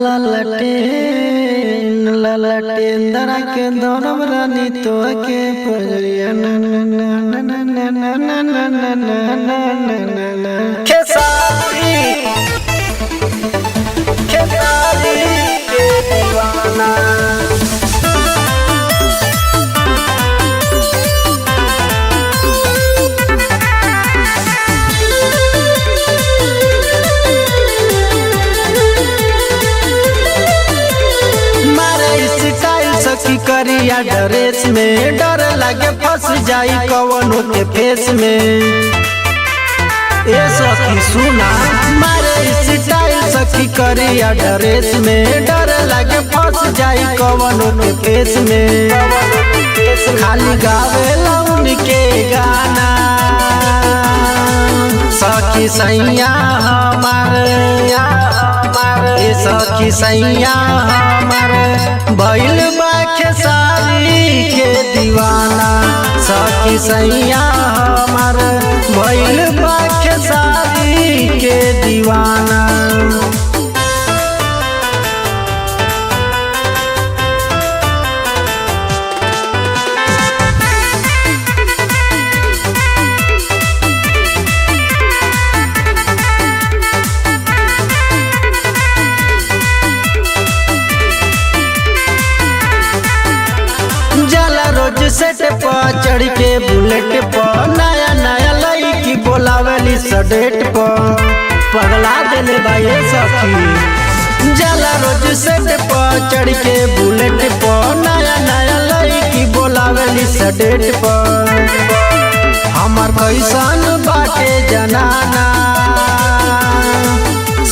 ललटेन दरा के दोनों रानी तो के पजरिया न न न न न न न न न खेसारी खेसारी के दीवाना सखी करिया ड्रेस में डर लगे फंस जाई कवन के फेस में। ए सखी सुना मारे स्टाइल सखी करिया ड्रेस में डर लगे फंस जाई कवन के फेस में। खाली गावेला उनके गाना सखी सैया हमारे सखी सैया हमारे भइल बा खेसारी के दीवाना सखी सैया हमारे भइल बा खेसारी के दीवाना। सेट पर चढ़ के बुलेट पर नया नया लड़की बोलावली सडेट पर पगला देले भाई सखी। जला रोज सेट पर चढ़ के बुलेट पर नया नया लड़की बोलावली सडेट पर। हमार कैसन बाटे जनाना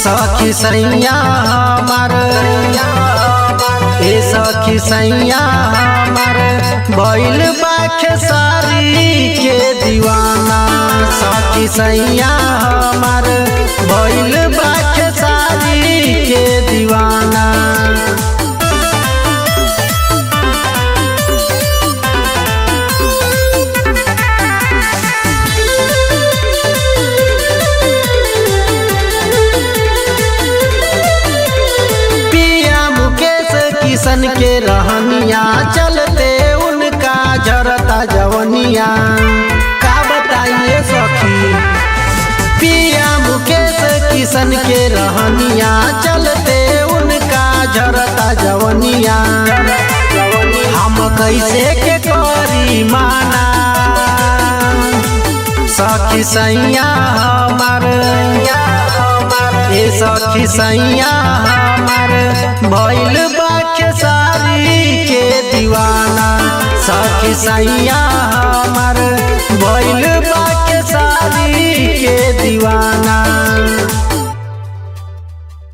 सखी सैया हमार सखी सैया हमार भइल बा खेसारी के दीवाना सखी सैया हमार भइल बा खेसारी के दीवाना। किसन के रहनिया चलते उनका जरता जवनिया का बताइए सखी। पिया मुकेश किसन के रहनिया चलते उनका जरता जवनिया। हम कैसे के करी माना सखी सैया हमार सखी सैया हमार भइल बा खेसारी के दीवाना सखी सैया हमार भइल बा खेसारी के दीवाना।